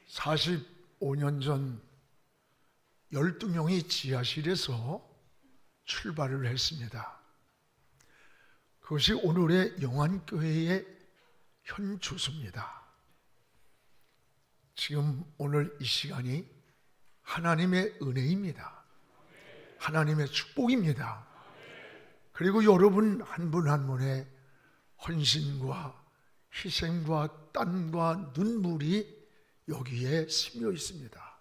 45년 전 12명이 지하실에서 출발을 했습니다. 그것이 오늘의 영안교회의 현 주소입니다. 지금 오늘 이 시간이 하나님의 은혜입니다. 하나님의 축복입니다. 그리고 여러분 한 분 한 분의 헌신과 희생과 땀과 눈물이 여기에 스며 있습니다.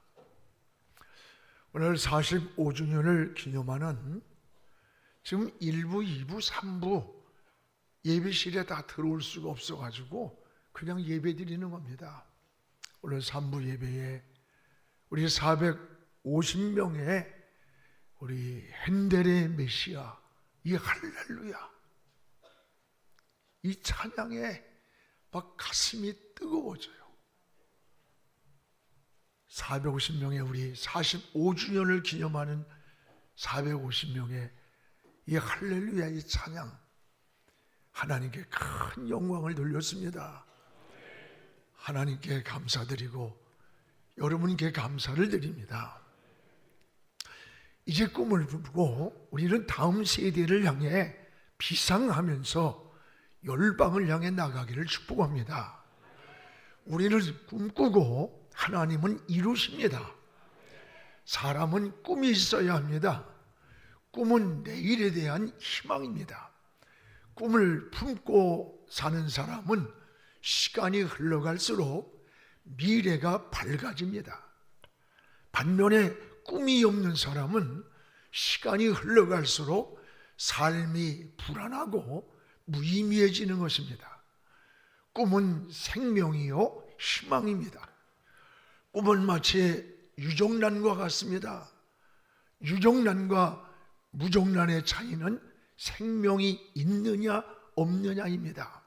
오늘 45주년을 기념하는 지금 1부, 2부, 3부 예배실에 다 들어올 수가 없어가지고 그냥 예배 드리는 겁니다. 오늘 3부 예배에 우리 450명의 우리 핸델의 메시아, 이 할렐루야, 이 찬양에 막 가슴이 뜨거워져요. 450명의 우리 45주년을 기념하는 450명의 이 할렐루야, 이 찬양, 하나님께 큰 영광을 돌렸습니다. 하나님께 감사드리고 여러분께 감사를 드립니다. 이제 꿈을 꾸고 우리는 다음 세대를 향해 비상하면서 열방을 향해 나가기를 축복합니다. 우리는 꿈꾸고 하나님은 이루십니다. 사람은 꿈이 있어야 합니다. 꿈은 내일에 대한 희망입니다. 꿈을 품고 사는 사람은 시간이 흘러갈수록 미래가 밝아집니다. 반면에 꿈이 없는 사람은 시간이 흘러갈수록 삶이 불안하고 무의미해지는 것입니다. 꿈은 생명이요 희망입니다. 꿈은 마치 유정란과 같습니다. 유정란과 무정란의 차이는 생명이 있느냐 없느냐입니다.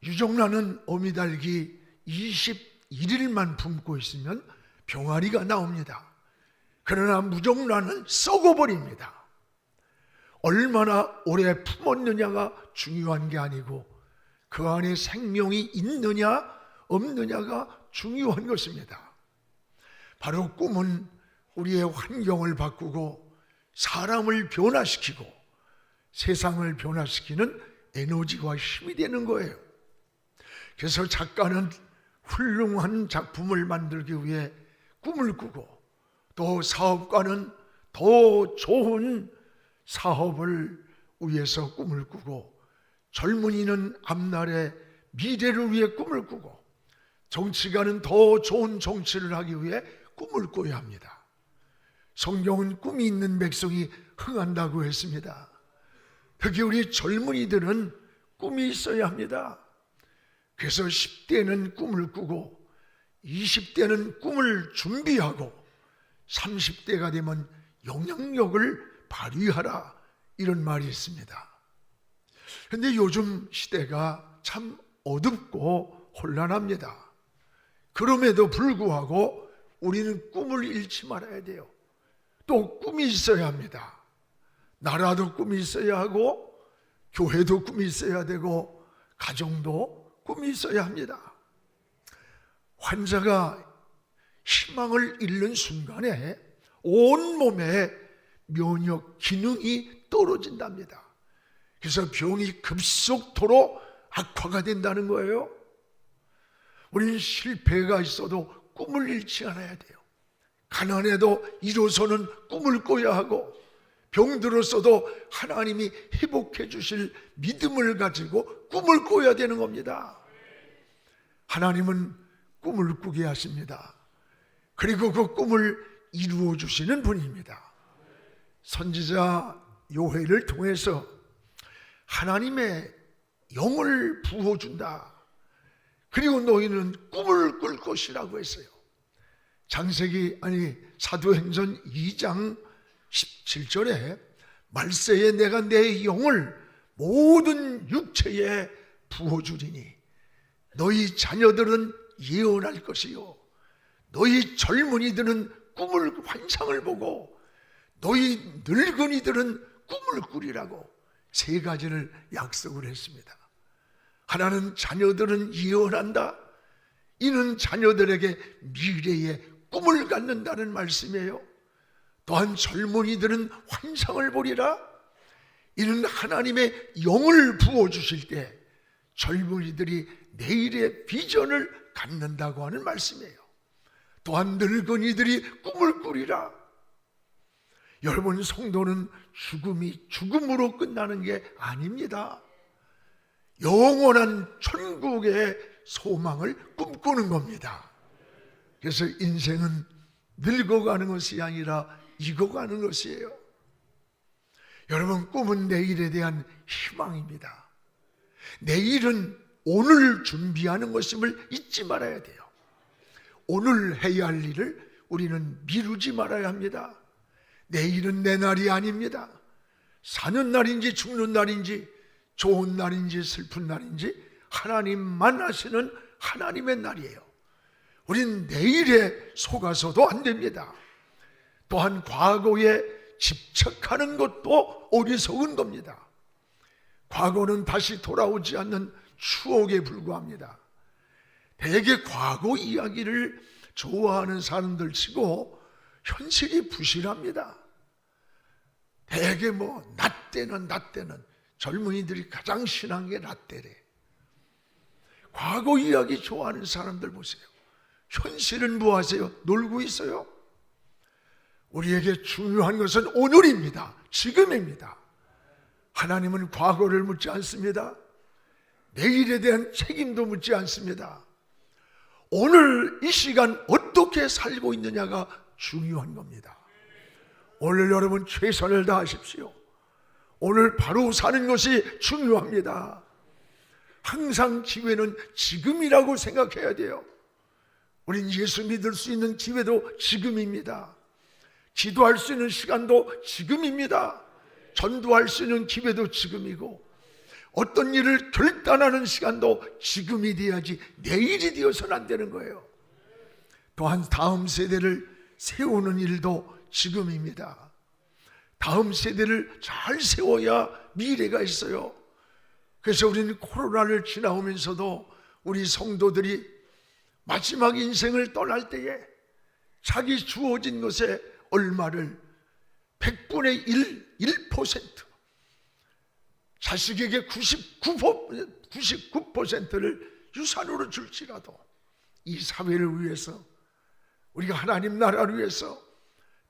유정란은 어미달기 21일만 품고 있으면 병아리가 나옵니다. 그러나 무정란은 썩어버립니다. 얼마나 오래 품었느냐가 중요한 게 아니고 그 안에 생명이 있느냐 없느냐가 중요한 것입니다. 바로 꿈은 우리의 환경을 바꾸고 사람을 변화시키고 세상을 변화시키는 에너지와 힘이 되는 거예요. 그래서 작가는 훌륭한 작품을 만들기 위해 꿈을 꾸고, 또 사업가는 더 좋은 사업을 위해서 꿈을 꾸고, 젊은이는 앞날의 미래를 위해 꿈을 꾸고, 정치가는 더 좋은 정치를 하기 위해 꿈을 꿔야 합니다. 성경은 꿈이 있는 백성이 흥한다고 했습니다. 특히 우리 젊은이들은 꿈이 있어야 합니다. 그래서 10대는 꿈을 꾸고 20대는 꿈을 준비하고 30대가 되면 영향력을 발휘하라, 이런 말이 있습니다. 그런데 요즘 시대가 참 어둡고 혼란합니다. 그럼에도 불구하고 우리는 꿈을 잃지 말아야 돼요. 또 꿈이 있어야 합니다. 나라도 꿈이 있어야 하고 교회도 꿈이 있어야 되고 가정도 꿈이 있어야 합니다. 환자가 희망을 잃는 순간에 온몸에 면역 기능이 떨어진답니다. 그래서 병이 급속도로 악화가 된다는 거예요. 우리는 실패가 있어도 꿈을 잃지 않아야 돼요. 가난해도 이로서는 꿈을 꿔야 하고, 병들었어도 하나님이 회복해 주실 믿음을 가지고 꿈을 꿔야 되는 겁니다. 하나님은 꿈을 꾸게 하십니다. 그리고 그 꿈을 이루어 주시는 분입니다. 선지자 요엘을 통해서 하나님의 영을 부어준다. 그리고 너희는 꿈을 꿀 것이라고 했어요. 사도행전 2장 17절에 말세에 내가 내 영을 모든 육체에 부어주리니 너희 자녀들은 예언할 것이요 너희 젊은이들은 환상을 보고 너희 늙은이들은 꿈을 꾸리라고 세 가지를 약속을 했습니다. 하나는 자녀들은 예언한다. 이는 자녀들에게 미래의 꿈을 갖는다는 말씀이에요. 또한 젊은이들은 환상을 보리라. 이는 하나님의 영을 부어주실 때 젊은이들이 내일의 비전을 갖는다고 하는 말씀이에요. 또한 늙은이들이 꿈을 꾸리라. 여러분, 성도는 죽음이 죽음으로 끝나는 게 아닙니다. 영원한 천국의 소망을 꿈꾸는 겁니다. 그래서 인생은 늙어가는 것이 아니라 익어가는 것이에요. 여러분, 꿈은 내일에 대한 희망입니다. 내일은 오늘 준비하는 것임을 잊지 말아야 돼요. 오늘 해야 할 일을 우리는 미루지 말아야 합니다. 내일은 내 날이 아닙니다. 사는 날인지 죽는 날인지 좋은 날인지 슬픈 날인지 하나님만 아시는 하나님의 날이에요. 우린 내일에 속아서도 안 됩니다. 또한 과거에 집착하는 것도 어리석은 겁니다. 과거는 다시 돌아오지 않는 추억에 불과합니다. 대개 과거 이야기를 좋아하는 사람들 치고 현실이 부실합니다. 대개 나 때는 젊은이들이 가장 신한 게 나 때래. 과거 이야기 좋아하는 사람들 보세요. 현실은 뭐 하세요? 놀고 있어요. 우리에게 중요한 것은 오늘입니다. 지금입니다. 하나님은 과거를 묻지 않습니다. 내일에 대한 책임도 묻지 않습니다. 오늘 이 시간 어떻게 살고 있느냐가 중요한 겁니다. 오늘 여러분 최선을 다하십시오. 오늘 바로 사는 것이 중요합니다. 항상 기회는 지금이라고 생각해야 돼요. 우린 예수 믿을 수 있는 기회도 지금입니다. 기도할 수 있는 시간도 지금입니다. 전도할 수 있는 기회도 지금이고, 어떤 일을 결단하는 시간도 지금이 돼야지 내일이 되어서는 안 되는 거예요. 또한 다음 세대를 세우는 일도 지금입니다. 다음 세대를 잘 세워야 미래가 있어요. 그래서 우리는 코로나를 지나오면서도 우리 성도들이 마지막 인생을 떠날 때에 자기 주어진 것에 얼마를 100분의 1% 자식에게 99%를 유산으로 줄지라도 이 사회를 위해서, 우리가 하나님 나라를 위해서,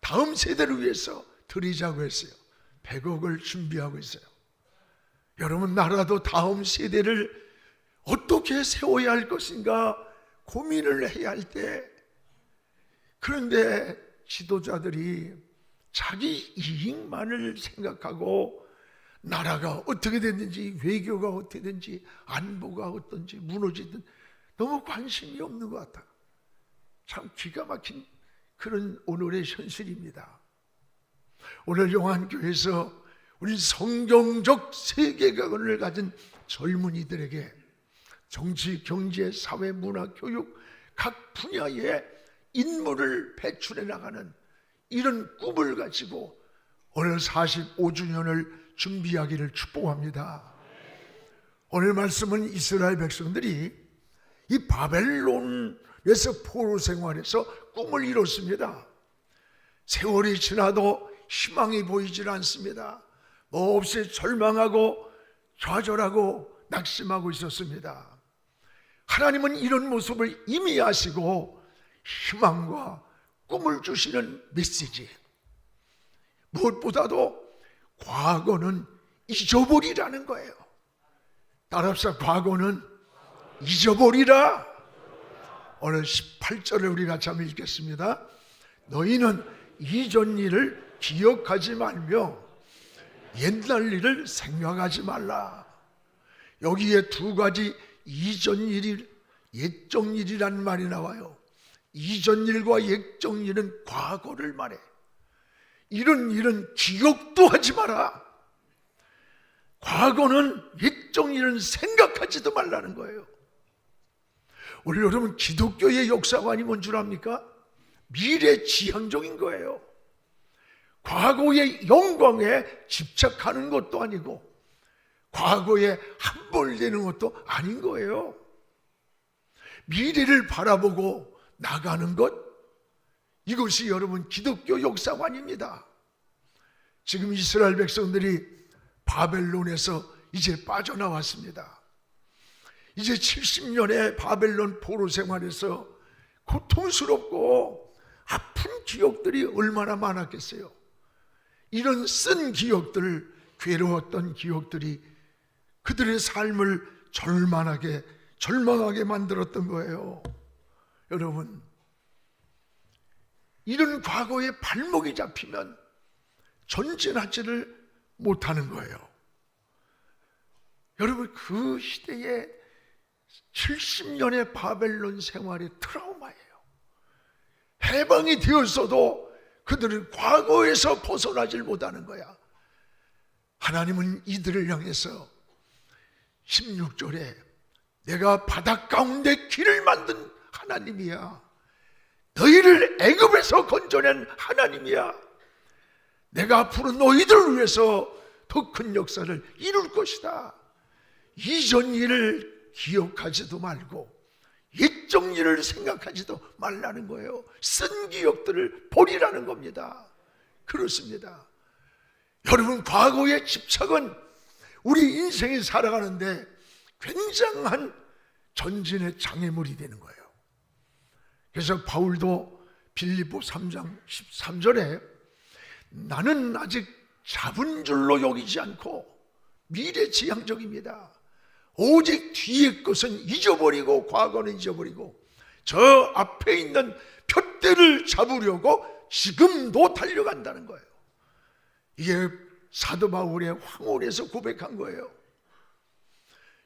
다음 세대를 위해서 드리자고 했어요. 100억을 준비하고 있어요. 여러분, 나라도 다음 세대를 어떻게 세워야 할 것인가 고민을 해야 할 때, 그런데 지도자들이 자기 이익만을 생각하고 나라가 어떻게 됐는지, 외교가 어떻게 됐는지, 안보가 어떤지 무너지든 너무 관심이 없는 것 같아. 참 기가 막힌 그런 오늘의 현실입니다. 오늘 용안교회에서 우리 성경적 세계관을 가진 젊은이들에게 정치, 경제, 사회, 문화, 교육 각 분야의 인물을 배출해 나가는 이런 꿈을 가지고 오늘 45주년을 준비하기를 축복합니다. 오늘 말씀은 이스라엘 백성들이 이 바벨론에서 포로 생활에서 꿈을 이뤘습니다. 세월이 지나도 희망이 보이질 않습니다. 몹시 절망하고 좌절하고 낙심하고 있었습니다. 하나님은 이런 모습을 이미 아시고 희망과 꿈을 주시는 메시지, 무엇보다도 과거는 잊어버리라는 거예요. 따라합시다. 과거는 잊어버리라. 오늘 18절을 우리 같이 한번 읽겠습니다. 너희는 이전 일을 기억하지 말며 옛날 일을 생각하지 말라. 여기에 두 가지 이전 일이 옛적 일이라는 말이 나와요. 이전 일과 옛적 일은 과거를 말해. 이런 일은 기억도 하지 마라. 과거는 옛적 일은 생각하지도 말라는 거예요. 오늘 여러분, 기독교의 역사관이 뭔 줄 압니까? 미래지향적인 거예요. 과거의 영광에 집착하는 것도 아니고 과거에 함몰되는 것도 아닌 거예요. 미래를 바라보고 나가는 것, 이것이 여러분 기독교 역사관입니다. 지금 이스라엘 백성들이 바벨론에서 이제 빠져나왔습니다. 이제 70년의 바벨론 포로 생활에서 고통스럽고 아픈 기억들이 얼마나 많았겠어요. 이런 쓴 기억들, 괴로웠던 기억들이 그들의 삶을 절망하게 만들었던 거예요. 여러분, 이런 과거에 발목이 잡히면 전진하지를 못하는 거예요. 여러분, 그 시대에 70년의 바벨론 생활의 트라우마예요. 해방이 되었어도 그들은 과거에서 벗어나질 못하는 거야. 하나님은 이들을 향해서 16절에 내가 바다 가운데 길을 만든 하나님이야. 너희를 애굽에서 건져낸 하나님이야. 내가 앞으로 너희들을 위해서 더 큰 역사를 이룰 것이다. 이전 일을 기억하지도 말고 옛적 일을 생각하지도 말라는 거예요. 쓴 기억들을 버리라는 겁니다. 그렇습니다. 여러분, 과거의 집착은 우리 인생이 살아가는데 굉장한 전진의 장애물이 되는 거예요. 그래서 바울도 빌립보 3장 13절에 나는 아직 잡은 줄로 여기지 않고 미래지향적입니다. 오직 뒤의 것은 잊어버리고 과거는 잊어버리고 저 앞에 있는 푯대를 잡으려고 지금도 달려간다는 거예요. 이게 사도 바울의 황홀에서 고백한 거예요.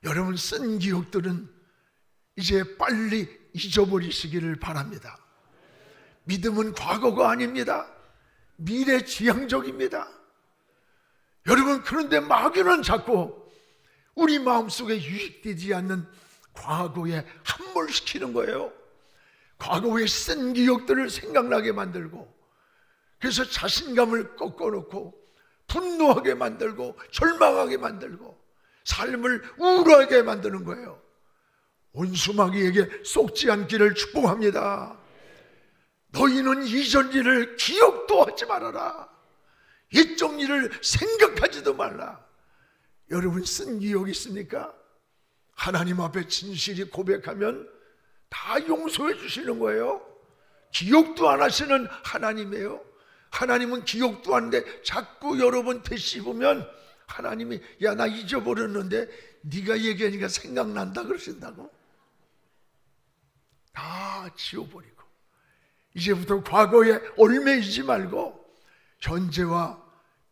여러분, 쓴 기억들은 이제 빨리 잊어버리시기를 바랍니다. 믿음은 과거가 아닙니다. 미래지향적입니다. 여러분, 그런데 마귀는 자꾸 우리 마음속에 유익되지 않는 과거에 함몰시키는 거예요. 과거의 쓴 기억들을 생각나게 만들고, 그래서 자신감을 꺾어놓고 분노하게 만들고 절망하게 만들고 삶을 우울하게 만드는 거예요. 온수마귀에게 속지 않기를 축복합니다. 너희는 이전 일을 기억도 하지 말아라. 옛적 일을 생각하지도 말라. 여러분, 쓴 기억 있습니까? 하나님 앞에 진실이 고백하면 다 용서해 주시는 거예요. 기억도 안 하시는 하나님이에요. 하나님은 기억도 안 하는데 자꾸 여러분 되씹으면 하나님이 야, 나 잊어버렸는데 네가 얘기하니까 생각난다 그러신다고. 다 지워버리고 이제부터 과거에 얽매이지 말고 현재와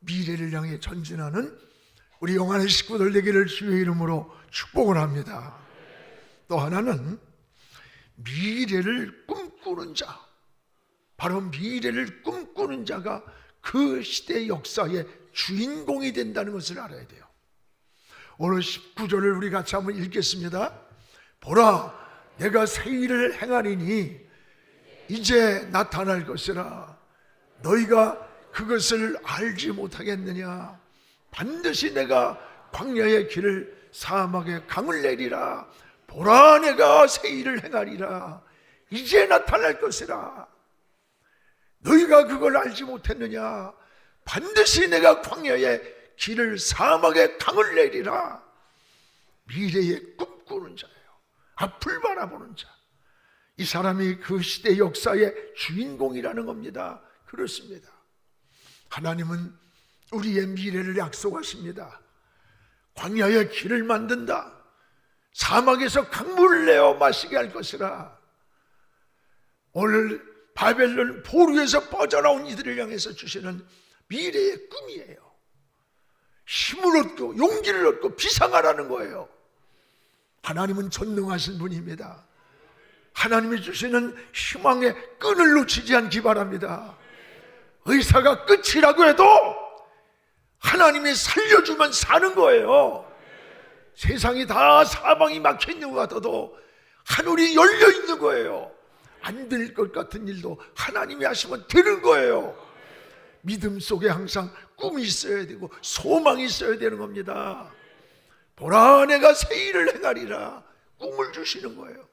미래를 향해 전진하는 우리 영안의 식구들 되기를 주의 이름으로 축복을 합니다. 또 하나는 미래를 꿈꾸는 자, 바로 미래를 꿈꾸는 자가 그 시대 역사의 주인공이 된다는 것을 알아야 돼요. 오늘 19절을 우리 같이 한번 읽겠습니다. 보라, 내가 새 일을 행하리니 이제 나타날 것이라. 너희가 그것을 알지 못하겠느냐. 반드시 내가 광야의 길을 사막의 강을 내리라. 보라, 내가 새 일을 행하리라. 이제 나타날 것이라. 너희가 그걸 알지 못했느냐. 반드시 내가 광야의 길을 사막의 강을 내리라. 미래에 꿈꾸는 자예요. 앞을 바라보는 자. 이 사람이 그 시대 역사의 주인공이라는 겁니다. 그렇습니다. 하나님은 우리의 미래를 약속하십니다. 광야의 길을 만든다. 사막에서 강물을 내어 마시게 할 것이라. 오늘 바벨론 포로에서 빠져나온 이들을 향해서 주시는 미래의 꿈이에요. 힘을 얻고 용기를 얻고 비상하라는 거예요. 하나님은 전능하신 분입니다. 하나님이 주시는 희망의 끈을 놓치지 않기 바랍니다. 의사가 끝이라고 해도 하나님이 살려주면 사는 거예요. 세상이 다 사방이 막혀있는 것 같아도 하늘이 열려있는 거예요. 안 될 것 같은 일도 하나님이 하시면 되는 거예요. 믿음 속에 항상 꿈이 있어야 되고 소망이 있어야 되는 겁니다. 보라, 내가 새 일을 행하리라. 꿈을 주시는 거예요.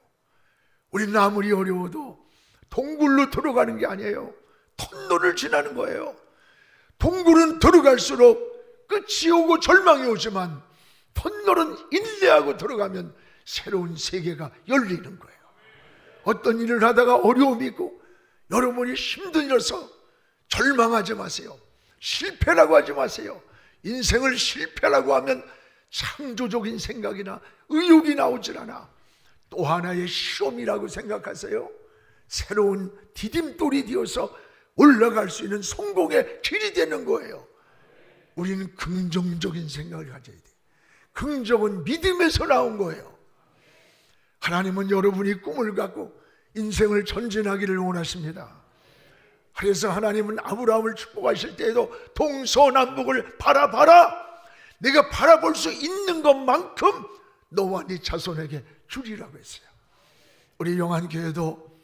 우리는 아무리 어려워도 동굴로 들어가는 게 아니에요. 터널을 지나는 거예요. 동굴은 들어갈수록 끝이 오고 절망이 오지만 터널은 인내하고 들어가면 새로운 세계가 열리는 거예요. 어떤 일을 하다가 어려움이 있고 여러분이 힘들어서 절망하지 마세요. 실패라고 하지 마세요. 인생을 실패라고 하면 창조적인 생각이나 의욕이 나오질 않아. 또 하나의 시험이라고 생각하세요. 새로운 디딤돌이 되어서 올라갈 수 있는 성공의 길이 되는 거예요. 우리는 긍정적인 생각을 가져야 돼요. 긍정은 믿음에서 나온 거예요. 하나님은 여러분이 꿈을 갖고 인생을 전진하기를 원하십니다. 그래서 하나님은 아브라함을 축복하실 때에도 동서남북을 바라봐라. 내가 바라볼 수 있는 것만큼 너와 네 자손에게 주리라고 했어요. 우리 영안교회도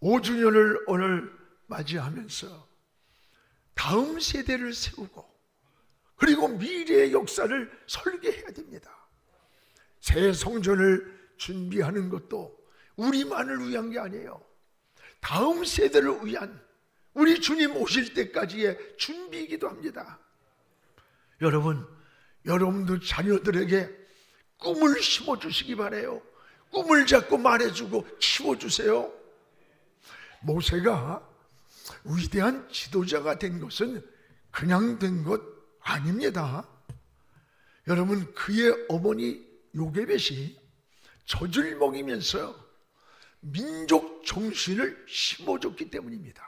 45주년을 오늘 맞이하면서 다음 세대를 세우고 그리고 미래의 역사를 설계해야 됩니다. 새 성전을 준비하는 것도 우리만을 위한 게 아니에요. 다음 세대를 위한 우리 주님 오실 때까지의 준비이기도 합니다. 여러분도 자녀들에게 꿈을 심어주시기 바라요. 꿈을 자꾸 말해주고 키워주세요. 모세가 위대한 지도자가 된 것은 그냥 된 것 아닙니다. 여러분, 그의 어머니 요게벳이 젖을 먹이면서 민족 정신을 심어줬기 때문입니다.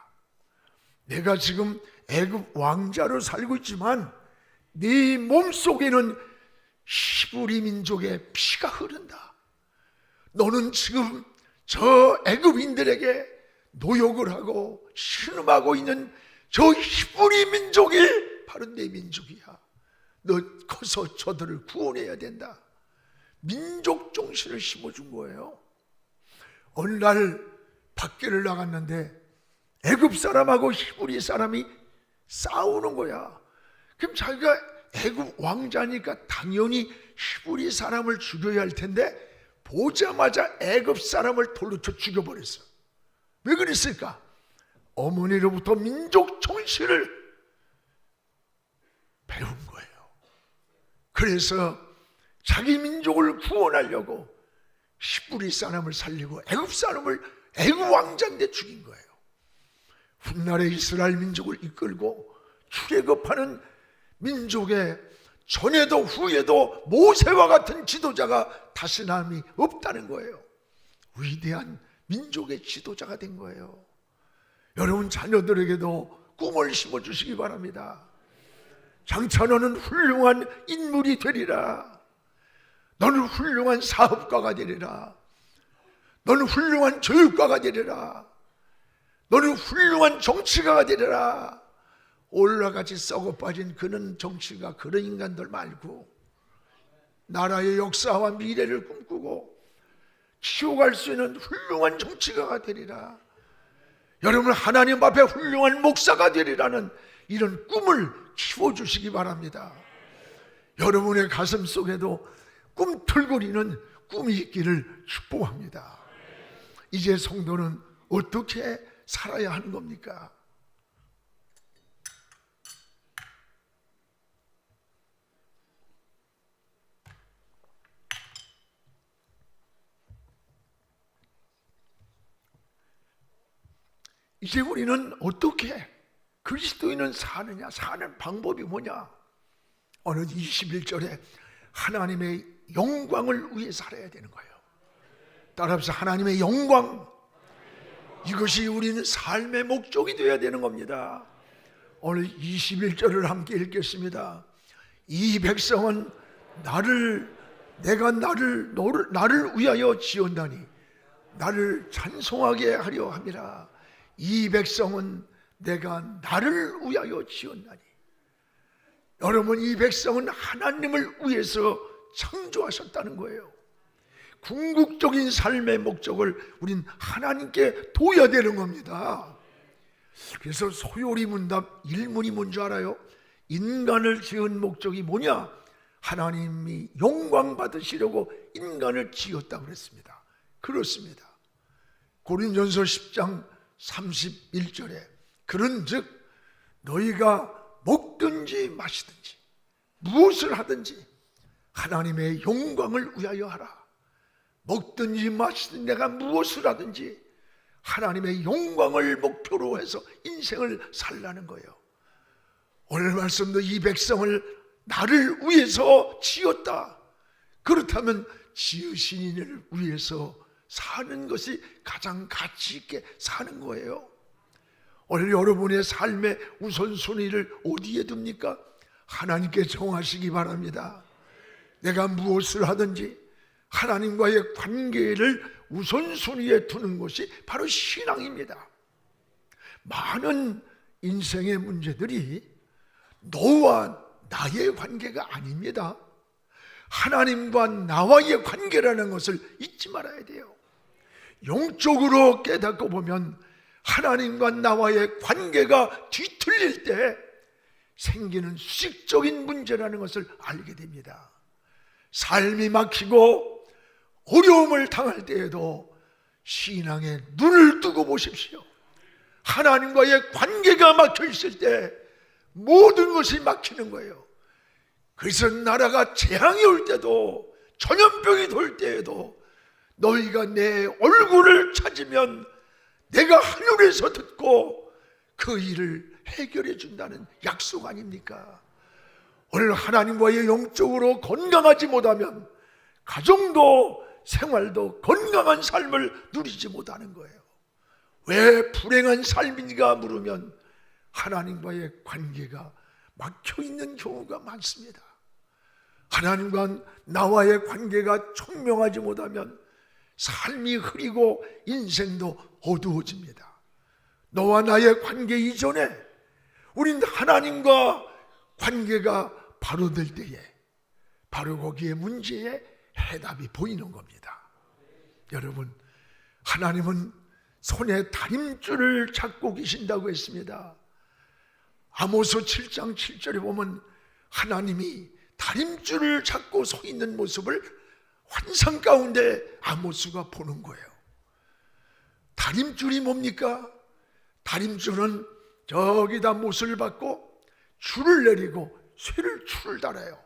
내가 지금 애굽 왕자로 살고 있지만 네 몸속에는 히브리 민족의 피가 흐른다. 너는 지금 저 애굽인들에게 노역을 하고 신음하고 있는 저 히브리 민족이 바로 내 민족이야. 너 커서 저들을 구원해야 된다. 민족 정신을 심어준 거예요. 어느 날 밖에를 나갔는데 애굽 사람하고 히브리 사람이 싸우는 거야. 그럼 자기가 애굽 왕자니까 당연히 히브리 사람을 죽여야 할 텐데 보자마자 애굽 사람을 돌로 쳐 죽여버렸어. 왜 그랬을까? 어머니로부터 민족 정신을 배운 거예요. 그래서 자기 민족을 구원하려고 히브리 사람을 살리고 애굽 사람을 애굽 왕자인데 죽인 거예요. 훗날에 이스라엘 민족을 이끌고 출애굽하는 민족의 전에도 후에도 모세와 같은 지도자가 다시 남이 없다는 거예요. 위대한 민족의 지도자가 된 거예요. 여러분 자녀들에게도 꿈을 심어주시기 바랍니다. 장차 너는 훌륭한 인물이 되리라. 너는 훌륭한 사업가가 되리라. 너는 훌륭한 교육가가 되리라. 너는 훌륭한 정치가가 되리라. 올라같이 썩어 빠진 그런 정치가 그런 인간들 말고 나라의 역사와 미래를 꿈꾸고 키워갈 수 있는 훌륭한 정치가가 되리라. 여러분 하나님 앞에 훌륭한 목사가 되리라는 이런 꿈을 키워주시기 바랍니다. 여러분의 가슴 속에도 꿈틀거리는 꿈이 있기를 축복합니다. 이제 성도는 어떻게 살아야 하는 겁니까? 이제 우리는 어떻게 그리스도인은 사느냐, 사는 방법이 뭐냐? 오늘 21절에 하나님의 영광을 위해 살아야 되는 거예요. 따라서 하나님의 영광, 이것이 우리는 삶의 목적이 되어야 되는 겁니다. 오늘 21절을 함께 읽겠습니다. 이 백성은 내가 나를 위하여 지었나니 나를 찬송하게 하려 함이라. 이 백성은 내가 나를 위하여 지었나니. 여러분, 이 백성은 하나님을 위해서 창조하셨다는 거예요. 궁극적인 삶의 목적을 우린 하나님께 둬야 되는 겁니다. 그래서 소요리 문답 1문이 뭔지 알아요? 인간을 지은 목적이 뭐냐? 하나님이 영광 받으시려고 인간을 지었다고 그랬습니다. 그렇습니다. 고린전서 10장 31절에 그런즉 너희가 먹든지 마시든지 무엇을 하든지 하나님의 영광을 위하여 하라. 먹든지 마시든지 내가 무엇을 하든지 하나님의 영광을 목표로 해서 인생을 살라는 거예요. 오늘 말씀도 이 백성을 나를 위해서 지었다. 그렇다면 지으신 이를 위해서 사는 것이 가장 가치 있게 사는 거예요. 오늘 여러분의 삶의 우선순위를 어디에 둡니까? 하나님께 정하시기 바랍니다. 내가 무엇을 하든지 하나님과의 관계를 우선순위에 두는 것이 바로 신앙입니다. 많은 인생의 문제들이 너와 나의 관계가 아닙니다. 하나님과 나와의 관계라는 것을 잊지 말아야 돼요. 영적으로 깨닫고 보면 하나님과 나와의 관계가 뒤틀릴 때 생기는 수직적인 문제라는 것을 알게 됩니다. 삶이 막히고 어려움을 당할 때에도 신앙에 눈을 뜨고 보십시오. 하나님과의 관계가 막혀 있을 때 모든 것이 막히는 거예요. 그래서 나라가 재앙이 올 때도 전염병이 돌 때에도 너희가 내 얼굴을 찾으면 내가 하늘에서 듣고 그 일을 해결해 준다는 약속 아닙니까? 오늘 하나님과의 영적으로 건강하지 못하면 가정도 생활도 건강한 삶을 누리지 못하는 거예요. 왜 불행한 삶인가 물으면 하나님과의 관계가 막혀있는 경우가 많습니다. 하나님과 나와의 관계가 청명하지 못하면 삶이 흐리고 인생도 어두워집니다. 너와 나의 관계 이전에 우린 하나님과 관계가 바로 될 때에 바로 거기에 문제에 해답이 보이는 겁니다. 여러분, 하나님은 손에 다림줄을 잡고 계신다고 했습니다. 아모스 7장 7절에 보면 하나님이 다림줄을 잡고 서 있는 모습을 환상 가운데 아모스가 보는 거예요. 다림줄이 뭡니까? 다림줄은 저기다 못을 받고 줄을 내리고 쇠를 줄을 달아요.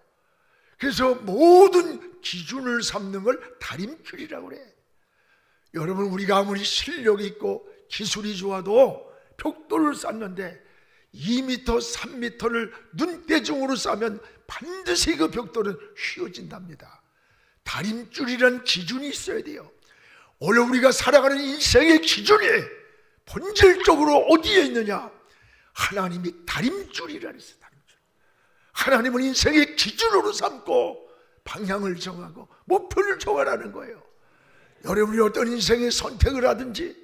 그래서 모든 기준을 삼는 걸 다림줄이라고 그래. 여러분, 우리가 아무리 실력이 있고 기술이 좋아도 벽돌을 쌓는데 2m, 3m를 눈대중으로 쌓으면 반드시 그 벽돌은 휘어진답니다. 다림줄이란 기준이 있어야 돼요. 오늘 우리가 살아가는 인생의 기준이 본질적으로 어디에 있느냐? 하나님이 다림줄이라 했어요. 다림줄. 하나님은 인생의 기준으로 삼고 방향을 정하고 목표를 정하라는 거예요. 여러분이 어떤 인생의 선택을 하든지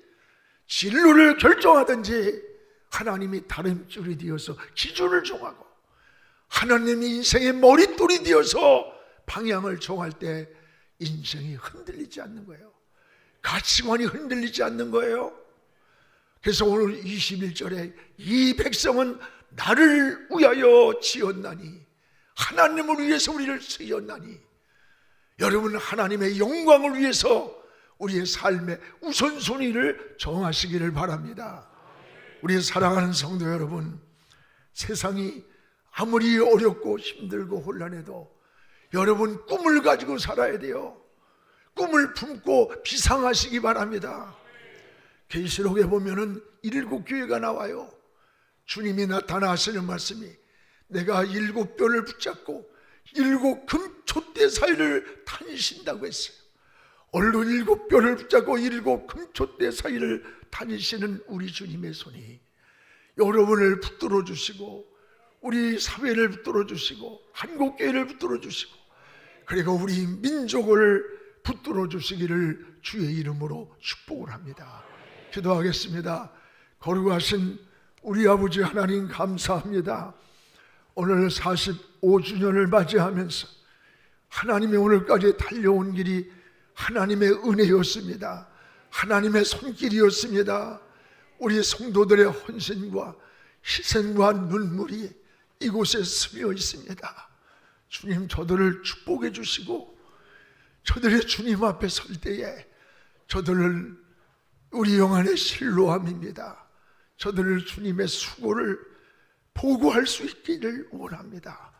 진로를 결정하든지 하나님이 다림줄이 되어서 기준을 정하고 하나님이 인생의 머릿돌이 되어서 방향을 정할 때 인생이 흔들리지 않는 거예요. 가치관이 흔들리지 않는 거예요. 그래서 오늘 21절에 이 백성은 나를 위하여 지었나니 하나님을 위해서 우리를 지었나니 여러분, 하나님의 영광을 위해서 우리의 삶의 우선순위를 정하시기를 바랍니다. 우리 사랑하는 성도 여러분, 세상이 아무리 어렵고 힘들고 혼란해도 여러분 꿈을 가지고 살아야 돼요. 꿈을 품고 비상하시기 바랍니다. 계시록에 보면은 7교회가 나와요. 주님이 나타나시는 말씀이 내가 7뼈를 붙잡고 7 금촛대 사이를 다니신다고 했어요. 오늘도 7뼈를 붙잡고 7 금촛대 사이를 다니시는 우리 주님의 손이 여러분을 붙들어 주시고 우리 사회를 붙들어 주시고 한국교회를 붙들어 주시고 그리고 우리 민족을 붙들어 주시기를 주의 이름으로 축복을 합니다. 기도하겠습니다. 거룩하신 우리 아버지 하나님, 감사합니다. 오늘 45주년을 맞이하면서 하나님이 오늘까지 달려온 길이 하나님의 은혜였습니다. 하나님의 손길이었습니다. 우리 성도들의 헌신과 희생과 눈물이 이곳에 스며 있습니다. 주님, 저들을 축복해 주시고 저들의 주님 앞에 설 때에 저들을 우리 영안의 실로함입니다. 저들을 주님의 수고를 보고할 수 있기를 원합니다.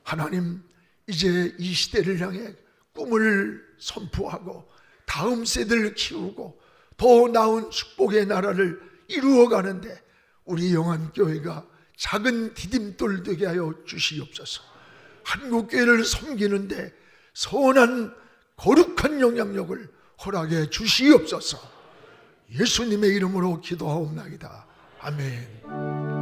하나님, 이제 이 시대를 향해 꿈을 선포하고 다음 세대를 키우고 더 나은 축복의 나라를 이루어가는데 우리 영안교회가 작은 디딤돌 되게 하여 주시옵소서. 한국교회를 섬기는데 선한 거룩한 영향력을 허락해 주시옵소서. 예수님의 이름으로 기도하옵나이다. 아멘.